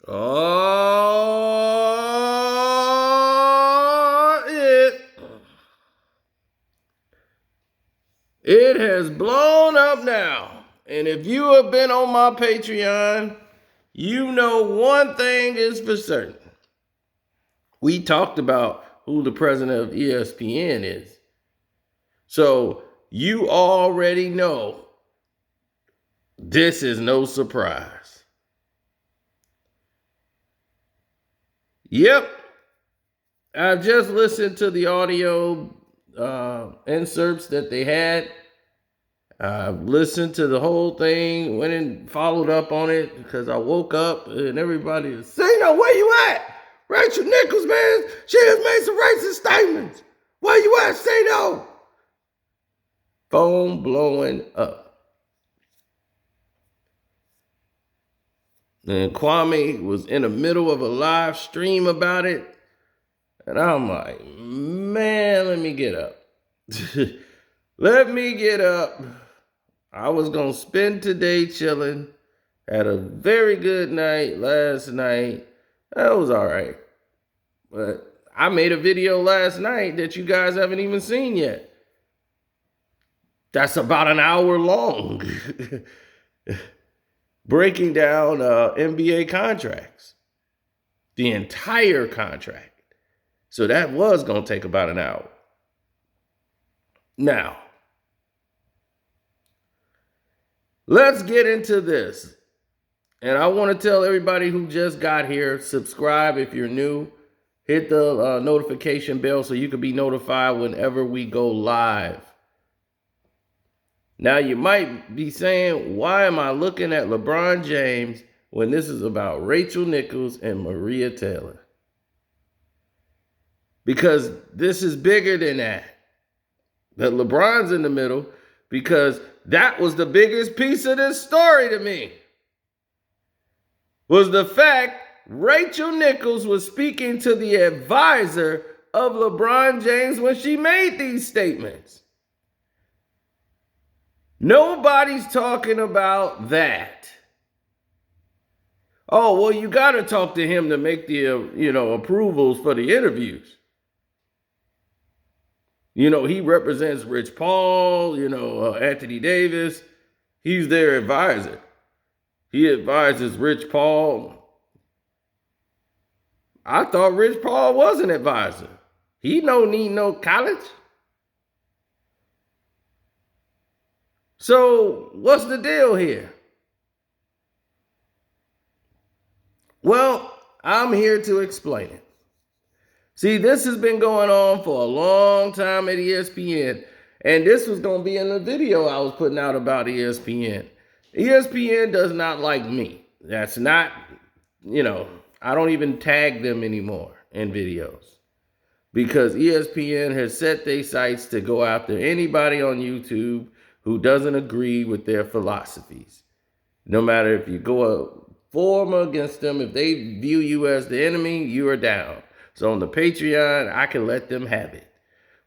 Oh, it has blown up now. And if you have been on my Patreon, you know one thing is for certain. We talked about who the president of ESPN is. So you already know this is no surprise. Yep. I just listened to the audio inserts that they had. I listened to the whole thing, went and followed up on it because I woke up and everybody was saying, "No, where you at? Rachel Nichols, man, she has made some racist statements. Where you at? Say no." Phone blowing up. And Kwame was in the middle of a live stream about it. And I'm like, man, let me get up. Let me get up. I was going to spend today chilling. Had a very good night last night. That was all right. But I made a video last night that you guys haven't even seen yet. That's about an hour long. Breaking down NBA contracts. The entire contract. So that was going to take about an hour. Now, let's get into this. And I want to tell everybody who just got here, subscribe if you're new. Hit the notification bell so you can be notified whenever we go live. Now, you might be saying, why am I looking at LeBron James when this is about Rachel Nichols and Maria Taylor? Because this is bigger than that. That LeBron's in the middle because that was the biggest piece of this story to me. Was the fact Rachel Nichols was speaking to the advisor of LeBron James when she made these statements. Nobody's talking about that. Oh, well, you got to talk to him to make the, approvals for the interviews. He represents Rich Paul, Anthony Davis. He's their advisor. He advises Rich Paul. I thought Rich Paul was an advisor. He don't need no college. So what's the deal here? Well, I'm here to explain it. See, this has been going on for a long time at ESPN, and this was going to be in the video I was putting out about ESPN. ESPN does not like me. That's not, I don't even tag them anymore in videos because ESPN has set their sights to go after anybody on YouTube who doesn't agree with their philosophies. No matter if you go for them or against them, if they view you as the enemy, you are down. So on the Patreon, I can let them have it.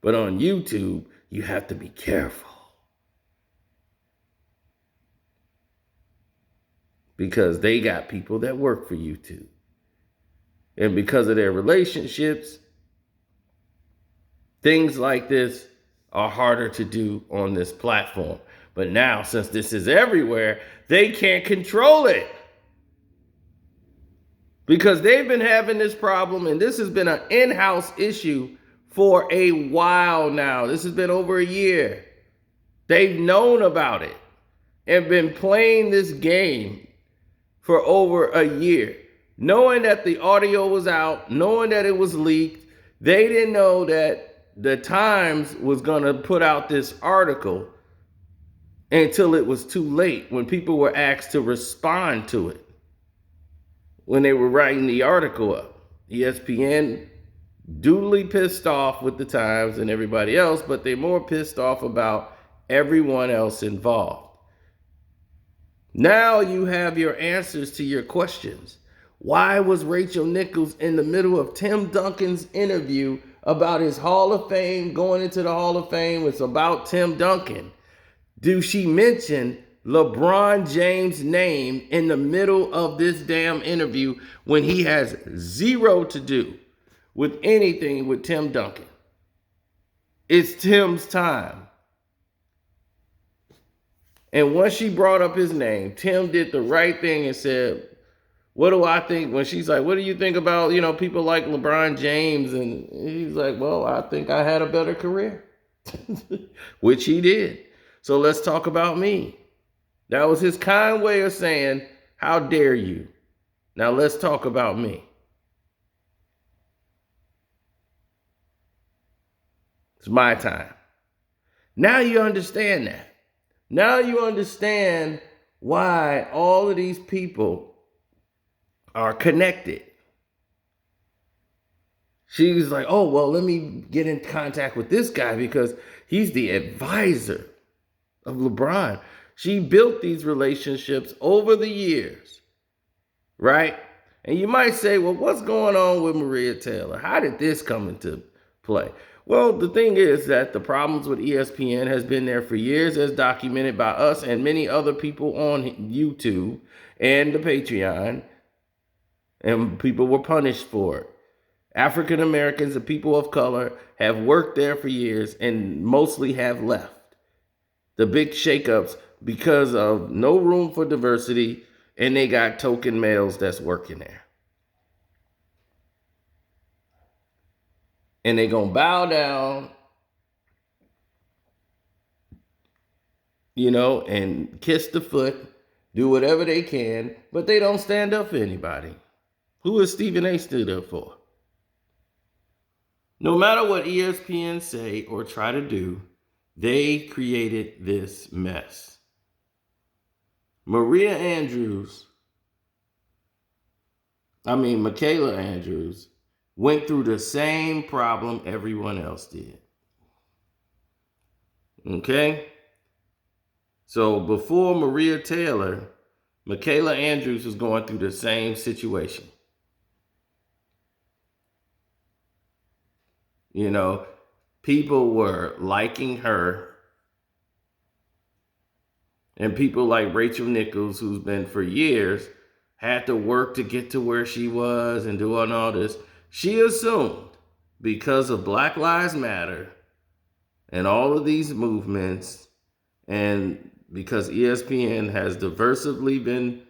But on YouTube, you have to be careful. Because they got people that work for YouTube. And because of their relationships, things like this are harder to do on this platform. But now, since this is everywhere, they can't control it. Because they've been having this problem, and this has been an in-house issue for a while now. This has been over a year. They've known about it and been playing this game for over a year. Knowing that the audio was out, knowing that it was leaked, they didn't know that the Times was going to put out this article until it was too late when people were asked to respond to it. When they were writing the article up. ESPN duly pissed off with the Times and everybody else, but they're more pissed off about everyone else involved. Now you have your answers to your questions. Why was Rachel Nichols in the middle of Tim Duncan's interview about his Hall of Fame, going into the Hall of Fame? It's about Tim Duncan. Do she mention LeBron James' name in the middle of this damn interview when he has zero to do with anything with Tim Duncan. It's Tim's time. And once she brought up his name, Tim did the right thing and said, what do I think? When she's like, what do you think about, people like LeBron James? And he's like, well, I think I had a better career, which he did. So let's talk about me. That was his kind way of saying, how dare you? Now let's talk about me. It's my time. Now you understand that. Now you understand why all of these people are connected. She was like, oh, well, let me get in contact with this guy because he's the advisor of LeBron. She built these relationships over the years, right? And you might say, well, what's going on with Maria Taylor? How did this come into play? Well, the thing is that the problems with ESPN has been there for years, as documented by us and many other people on YouTube and the Patreon, and people were punished for it. African Americans and people of color have worked there for years and mostly have left. The big shakeups because of no room for diversity, and they got token males that's working there. And they gonna bow down, and kiss the foot, do whatever they can, but they don't stand up for anybody. Who is Stephen A. stood up for? No matter what ESPN say or try to do, they created this mess. Michaela Andrews went through the same problem everyone else did. Okay? So before Maria Taylor, Michaela Andrews was going through the same situation. People were liking her. And people like Rachel Nichols, who's been for years, had to work to get to where she was and doing all this. She assumed because of Black Lives Matter and all of these movements, and because ESPN has diversively been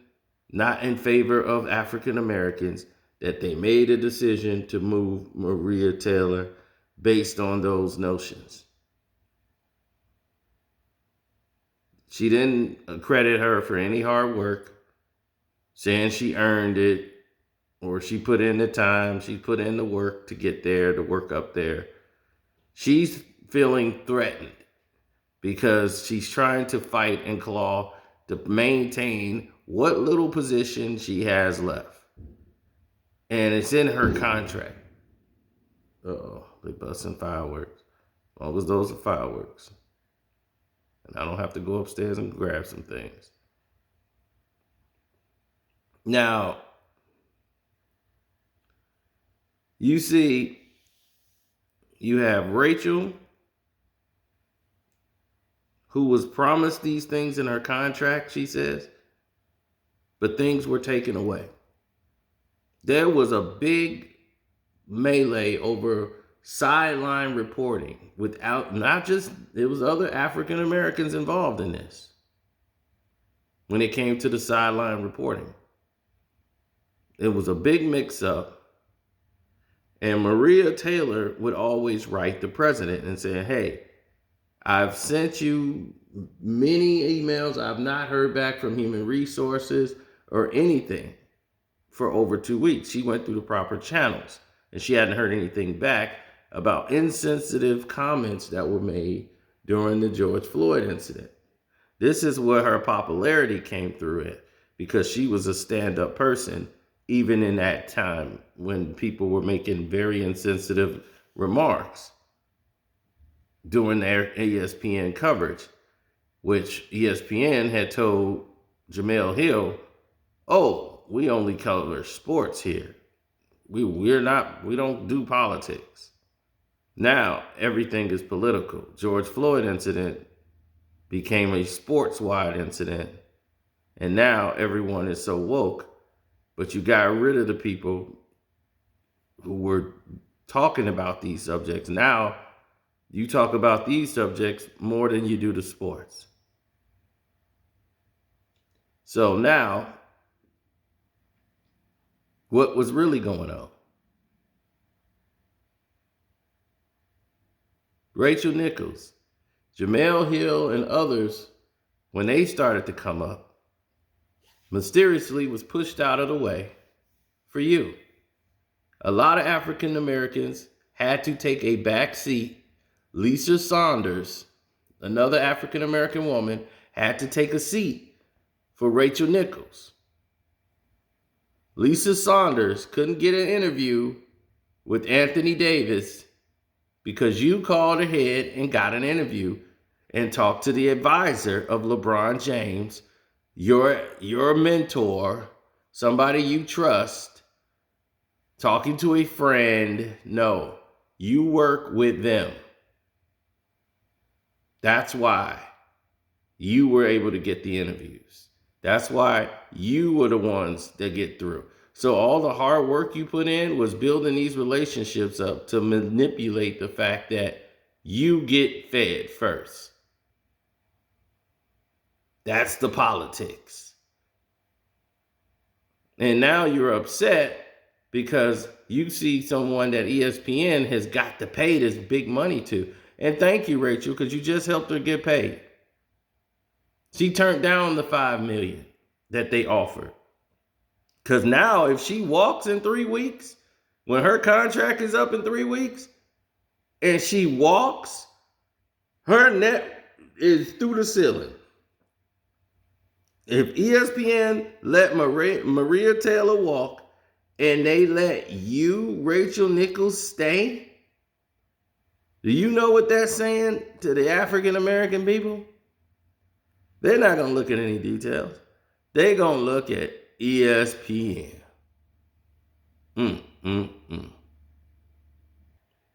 not in favor of African Americans, that they made a decision to move Maria Taylor based on those notions. She didn't credit her for any hard work, saying she earned it, or she put in the time, she put in the work to get there, to work up there. She's feeling threatened because she's trying to fight and claw to maintain what little position she has left. And it's in her contract. Uh-oh, they busting fireworks. As long as those are fireworks. And I don't have to go upstairs and grab some things. Now, you see, you have Rachel, who was promised these things in her contract, she says, but things were taken away. There was a big melee over sideline reporting without, not just, there was other African Americans involved in this when it came to the sideline reporting. It was a big mix-up, and Maria Taylor would always write the president and say, hey, I've sent you many emails. I've not heard back from Human Resources or anything for over 2 weeks. She went through the proper channels, and she hadn't heard anything back about insensitive comments that were made during the George Floyd incident. This is where her popularity came through it, because she was a stand-up person, even in that time when people were making very insensitive remarks during their ESPN coverage, which ESPN had told Jemele Hill, oh, we only cover sports here. We don't do politics. Now everything is political. George Floyd incident became a sports-wide incident. And now everyone is so woke, but you got rid of the people who were talking about these subjects. Now you talk about these subjects more than you do the sports. So now, what was really going on? Rachel Nichols, Jamel Hill, and others, when they started to come up, mysteriously was pushed out of the way for you. A lot of African Americans had to take a back seat. Lisa Saunders, another African American woman, had to take a seat for Rachel Nichols. Lisa Saunders couldn't get an interview with Anthony Davis because you called ahead and got an interview and talked to the advisor of LeBron James, your mentor, somebody you trust, talking to a friend. No, you work with them. That's why you were able to get the interviews. That's why you were the ones that get through. So all the hard work you put in was building these relationships up to manipulate the fact that you get fed first. That's the politics. And now you're upset because you see someone that ESPN has got to pay this big money to. And thank you, Rachel, because you just helped her get paid. She turned down the $5 million that they offered. Because now if she walks in 3 weeks, when her contract is up in 3 weeks, and she walks, her net is through the ceiling. If ESPN let Maria Taylor walk and they let you, Rachel Nichols, stay, do you know what that's saying to the African American people? They're not going to look at any details. They're going to look at ESPN.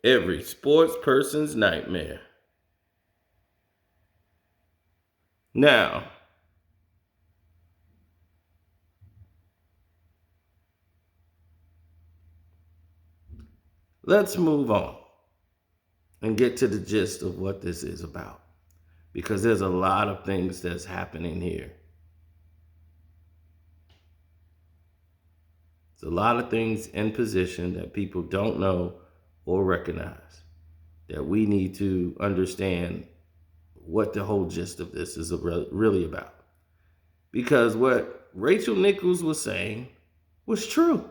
Every sports person's nightmare. Now, let's move on and get to the gist of what this is about, because there's a lot of things that's happening here. There's a lot of things in position that people don't know or recognize, that we need to understand what the whole gist of this is really about. Because what Rachel Nichols was saying was true.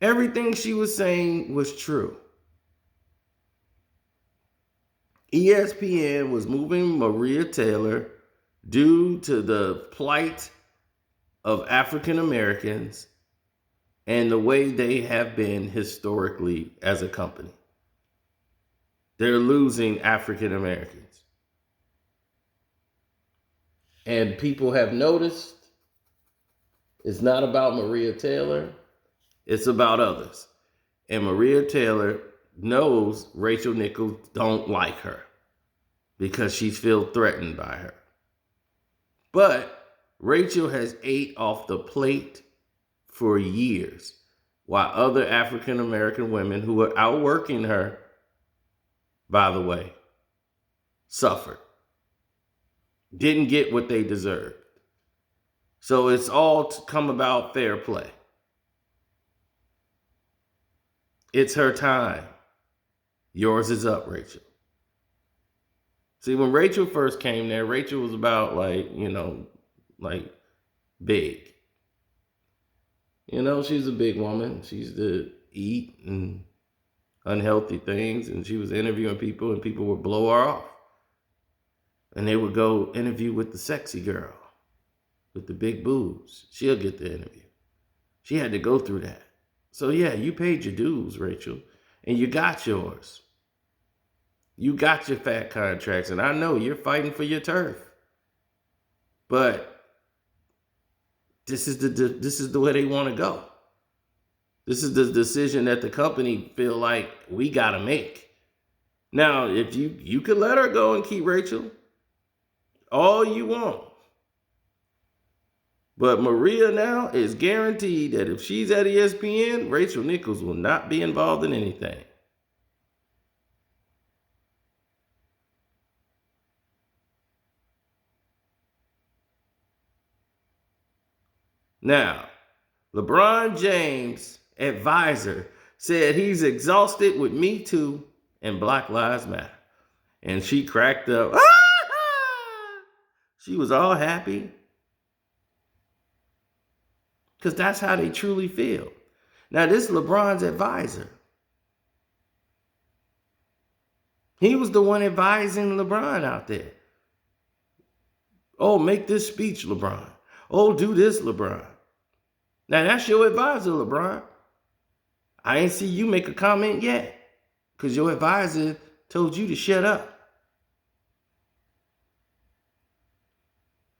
Everything she was saying was true. ESPN was moving Maria Taylor due to the plight of African Americans and the way they have been historically as a company. They're losing African Americans. And people have noticed it's not about Maria Taylor, it's about others. And Maria Taylor knows Rachel Nichols don't like her because she feels threatened by her. But Rachel has ate off the plate for years, while other African American women who were outworking her, by the way, suffered. Didn't get what they deserved. So it's all to come about fair play. It's her time. Yours is up, Rachel. See, when Rachel first came there, Rachel was about like big. She's a big woman. She used to eat and unhealthy things, and she was interviewing people, and people would blow her off. And they would go interview with the sexy girl with the big boobs. She'll get the interview. She had to go through that. So yeah, you paid your dues, Rachel, and you got yours. You got your fat contracts, and I know you're fighting for your turf. But this is the way they want to go. This is the decision that the company feel like we got to make. Now, if you could let her go and keep Rachel all you want. But Maria now is guaranteed that if she's at ESPN, Rachel Nichols will not be involved in anything. Now, LeBron James' advisor said he's exhausted with Me Too and Black Lives Matter. And she cracked up. She was all happy. Because that's how they truly feel. Now, this is LeBron's advisor. He was the one advising LeBron out there. Oh, make this speech, LeBron. Oh, do this, LeBron. Now, that's your advisor, LeBron. I ain't see you make a comment yet because your advisor told you to shut up.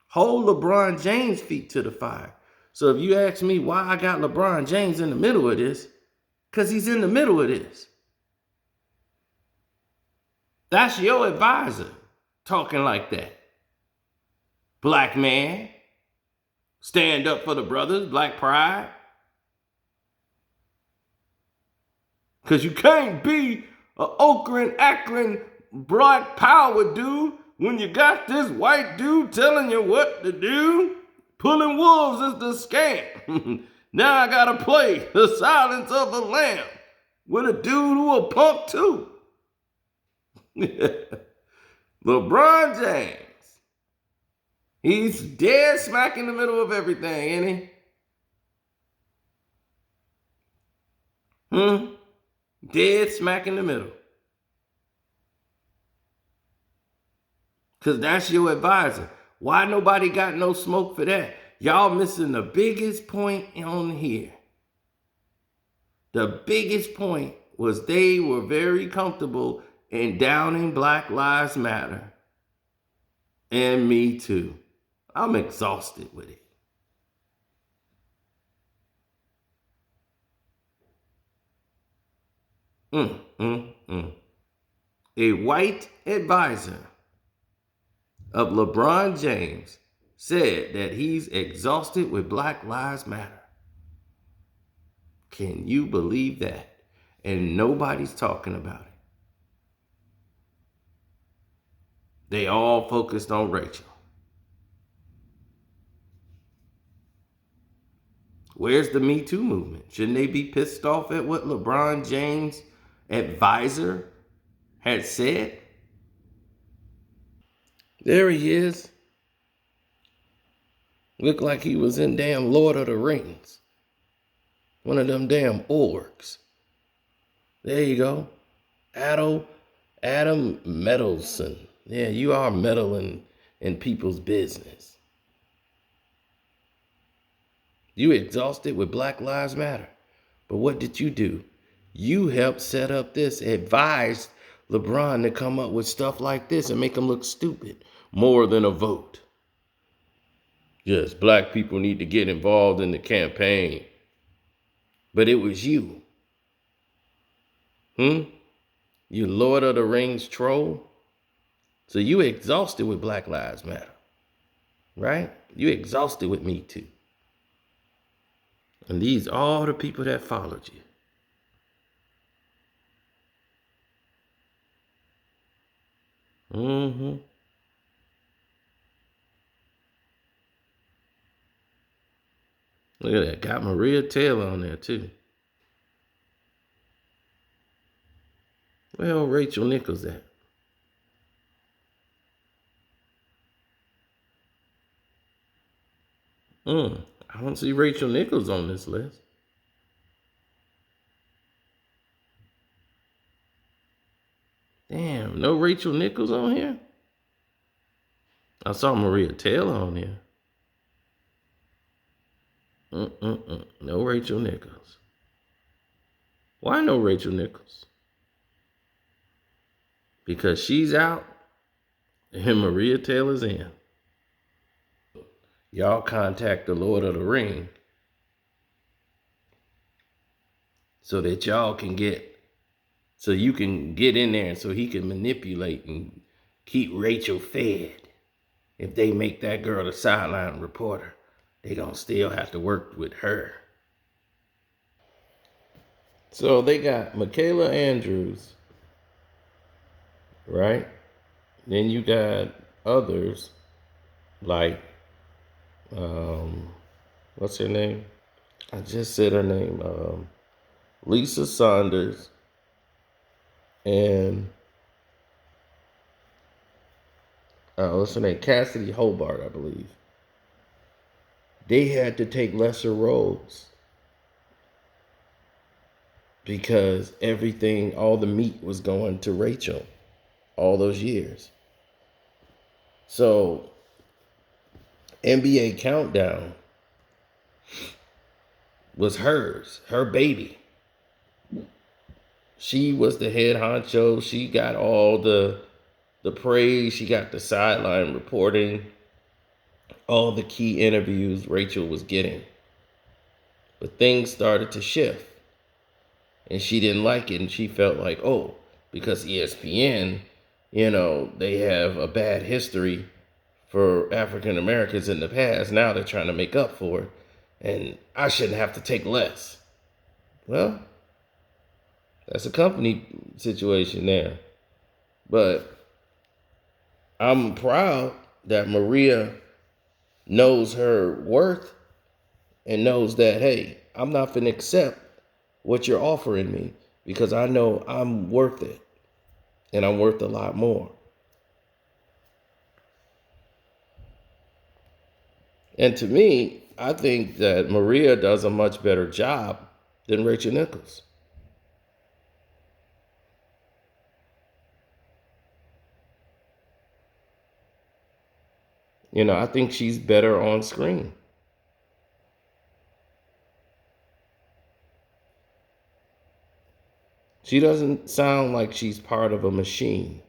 Hold LeBron James' feet to the fire. So if you ask me why I got LeBron James in the middle of this, because he's in the middle of this. That's your advisor talking like that. Black man, stand up for the brothers, black pride. Because you can't be a Okran, Akron, black power dude when you got this white dude telling you what to do. Pulling wolves is the scam. Now I gotta play the silence of the lamb with a dude who a punk too. LeBron James. He's dead smack in the middle of everything, ain't he? Dead smack in the middle. Because that's your advisor. Why nobody got no smoke for that? Y'all missing the biggest point on here. The biggest point was they were very comfortable in downing Black Lives Matter. And Me Too. I'm exhausted with it. A white advisor of LeBron James said that he's exhausted with Black Lives Matter. Can you believe that? And nobody's talking about it. They all focused on Rachel. Where's the Me Too movement? Shouldn't they be pissed off at what LeBron James' advisor had said? There he is. Looked like he was in damn Lord of the Rings. One of them damn orcs. There you go. Adam Meddleson. Yeah, you are meddling in people's business. You exhausted with Black Lives Matter. But what did you do? You helped set up this, advised LeBron to come up with stuff like this and make him look stupid. More than a vote. Yes, black people need to get involved in the campaign. But it was you. You Lord of the Rings troll? So you exhausted with Black Lives Matter. Right? You exhausted with Me Too. And these are all the people that followed you. Look at that. Got Maria Taylor on there too. Where Rachel Nichols at? I don't see Rachel Nichols on this list. Damn, no Rachel Nichols on here? I saw Maria Taylor on here. No Rachel Nichols. Why no Rachel Nichols? Because she's out and Maria Taylor's in. Y'all contact the Lord of the Ring so that y'all can get so you can get in there and so he can manipulate and keep Rachel fed. If they make that girl the sideline reporter, they gonna still have to work with her. So they got Michaela Andrews, right? Then you got others like, what's her name? I just said her name. Lisa Saunders and what's her name? Cassidy Hobart, I believe. They had to take lesser roles because everything, all the meat was going to Rachel all those years. So NBA Countdown was hers, her baby. She was the head honcho. She got all the praise. She got the sideline reporting, all the key interviews Rachel was getting. But things started to shift. And she didn't like it. And she felt like, oh, because ESPN, they have a bad history for African Americans in the past. Now they're trying to make up for it. And I shouldn't have to take less. Well, that's a company situation there. But I'm proud that Maria knows her worth and knows that, hey, I'm not going to accept what you're offering me because I know I'm worth it and I'm worth a lot more. And to me, I think that Maria does a much better job than Rachel Nichols. I think she's better on screen. She doesn't sound like she's part of a machine.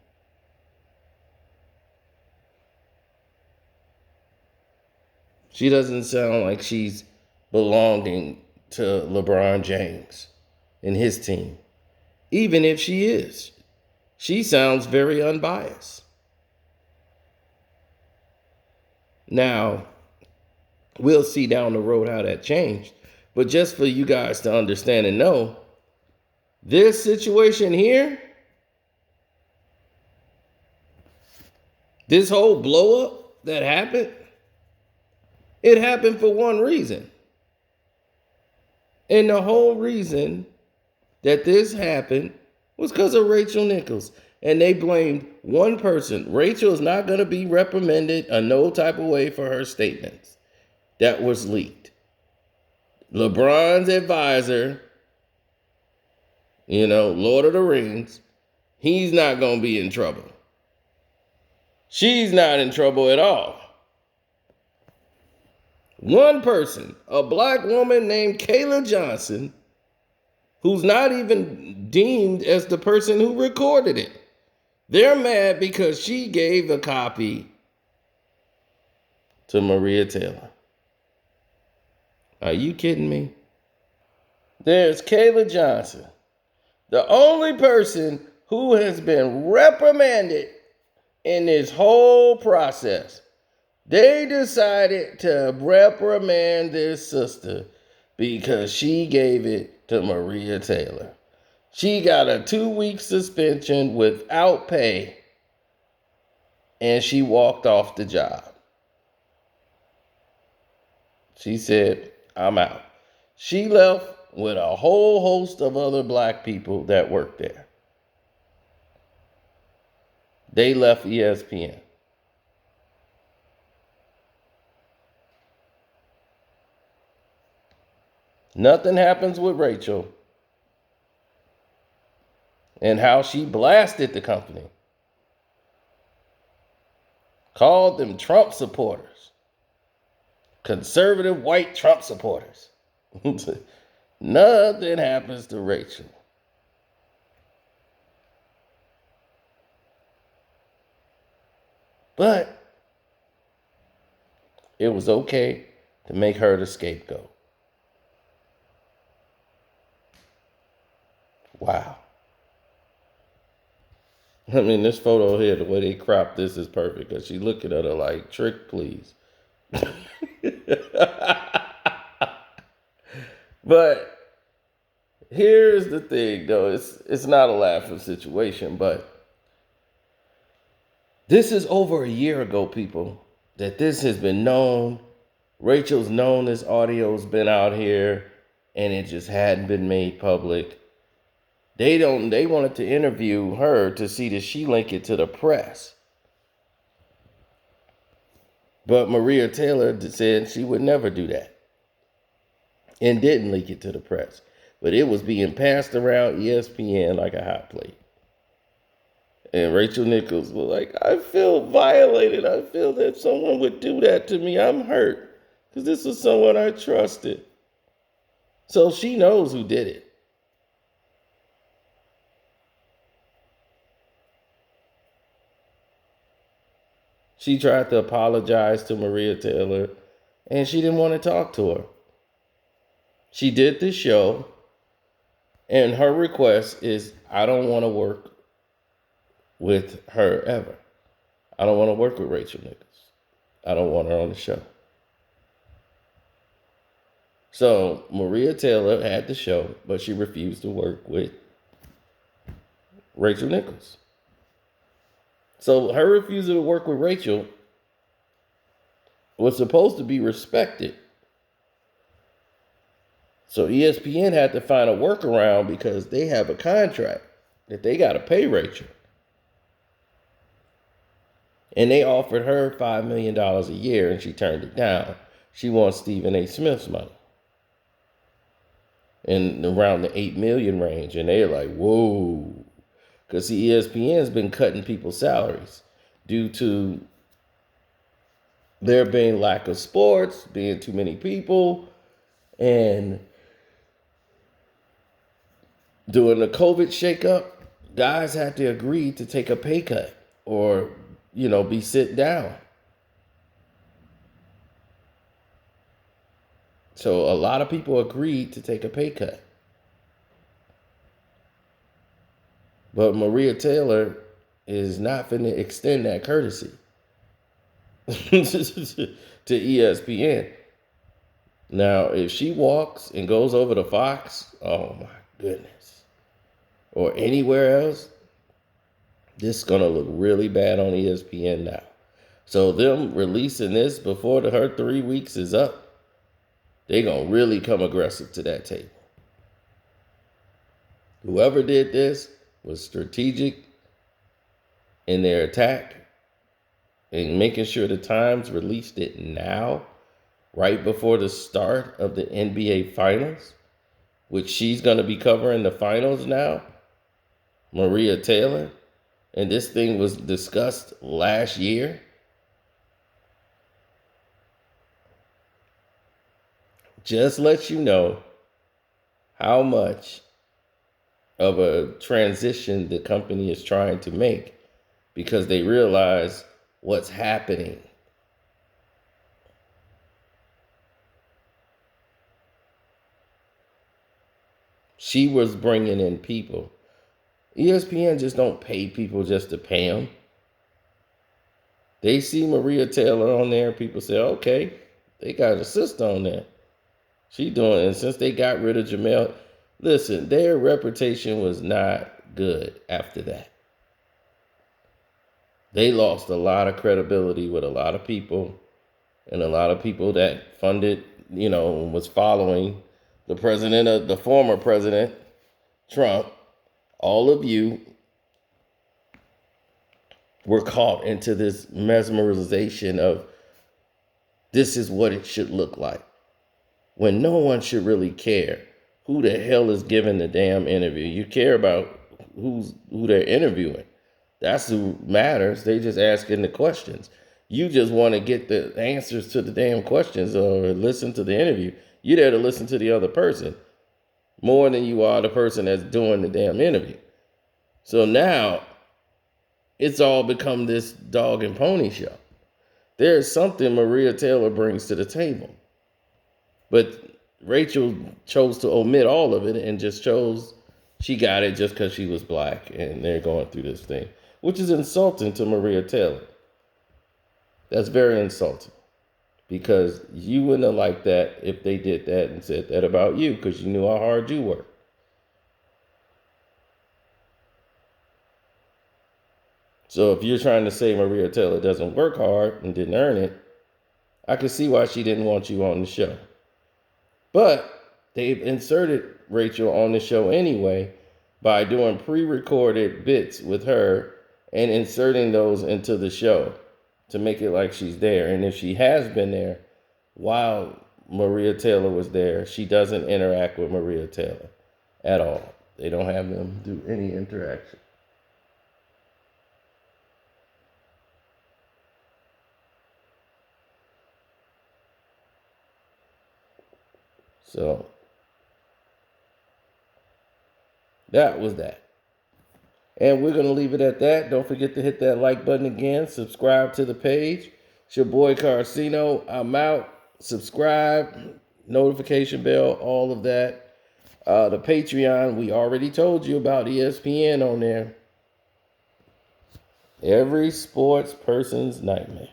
She doesn't sound like she's belonging to LeBron James and his team. Even if she is, she sounds very unbiased. Now, we'll see down the road how that changed. But just for you guys to understand and know, this situation here, this whole blow up that happened, it happened for one reason. And the whole reason that this happened was because of Rachel Nichols. And they blamed one person. Rachel is not going to be reprimanded in no type of way for her statements that was leaked. LeBron's advisor, Lord of the Rings, he's not going to be in trouble. She's not in trouble at all. One person, a black woman named Kayla Johnson, who's not even deemed as the person who recorded it. They're mad because she gave a copy to Maria Taylor. Are you kidding me? There's Kayla Johnson, the only person who has been reprimanded in this whole process. They decided to reprimand this sister because she gave it to Maria Taylor. She got a 2-week suspension without pay, and she walked off the job. She said, I'm out. She left with a whole host of other black people that worked there. They left ESPN. Nothing happens with Rachel and how she blasted the company. Called them Trump supporters. Conservative white Trump supporters. Nothing happens to Rachel. But it was okay to make her the scapegoat. Wow. I mean, this photo here, the way they cropped this is perfect because she looking at her like, trick, please. But here's the thing, though. It's not a laughing situation, but this is over a year ago, people, that this has been known. Rachel's known this audio's been out here, and it just hadn't been made public. They wanted to interview her to see that she link it to the press. But Maria Taylor said she would never do that and didn't leak it to the press. But it was being passed around ESPN like a hot plate. And Rachel Nichols was like, I feel violated. I feel that someone would do that to me. I'm hurt because this was someone I trusted. So she knows who did it. She tried to apologize to Maria Taylor, and she didn't want to talk to her. She did this show, and her request is, I don't want to work with her ever. I don't want to work with Rachel Nichols. I don't want her on the show. So Maria Taylor had the show, but she refused to work with Rachel Nichols. So her refusal to work with Rachel was supposed to be respected. So ESPN had to find a workaround because they have a contract that they got to pay Rachel. And they offered her $5 million a year and she turned it down. She wants Stephen A. Smith's money. And around the 8 million range. And they're like, whoa. Because the ESPN's been cutting people's salaries due to there being lack of sports, being too many people, and during the COVID shakeup, guys had to agree to take a pay cut or, be sit down. So a lot of people agreed to take a pay cut. But Maria Taylor is not going to extend that courtesy to ESPN. Now, if she walks and goes over to Fox, oh my goodness, or anywhere else, this is going to look really bad on ESPN now. So them releasing this before her 3 weeks is up, they're going to really come aggressive to that table. Whoever did this was strategic in their attack and making sure the Times released it now, right before the start of the NBA Finals, which she's going to be covering the finals now, Maria Taylor. And this thing was discussed last year. Just let you know how much of a transition the company is trying to make because they realize what's happening. She was bringing in people. ESPN just don't pay people just to pay them. They see Maria Taylor on there, people say, okay, they got a sister on there. She doing it. And since they got rid of Jamel, listen, their reputation was not good after that. They lost a lot of credibility with a lot of people and a lot of people that funded, was following the former president, Trump. All of you were caught into this mesmerization of this is what it should look like. When no one should really care who the hell is giving the damn interview. You care about who they're interviewing. That's who matters. They just asking the questions. You just want to get the answers to the damn questions or listen to the interview. You're there to listen to the other person more than you are the person that's doing the damn interview. So now it's all become this dog and pony show. There's something Maria Taylor brings to the table. But Rachel chose to omit all of it and just chose she got it just because she was black and they're going through this thing. which is insulting to Maria Taylor. That's very insulting, because you wouldn't have liked that if they did that and said that about you, because you knew how hard you worked. So if you're trying to say Maria Taylor doesn't work hard and didn't earn it, I can see why she didn't want you on the show. But they've inserted Rachel on the show anyway by doing pre-recorded bits with her and inserting those into the show to make it like she's there. And if she has been there while Maria Taylor was there, she doesn't interact with Maria Taylor at all. They don't have them do any interaction. So that was that. And we're going to leave it at that. Don't forget to hit that like button again. Subscribe to the page. It's your boy Carcino. I'm out. Subscribe, notification bell, all of that. The Patreon, we already told you about ESPN on there. Every sports person's nightmare.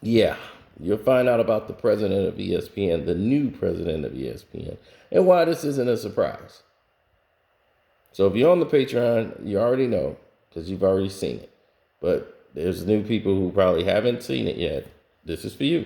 Yeah, you'll find out about the president of ESPN, the new president of ESPN, and why this isn't a surprise. So if you're on the Patreon, you already know, because you've already seen it. But there's new people who probably haven't seen it yet. This is for you.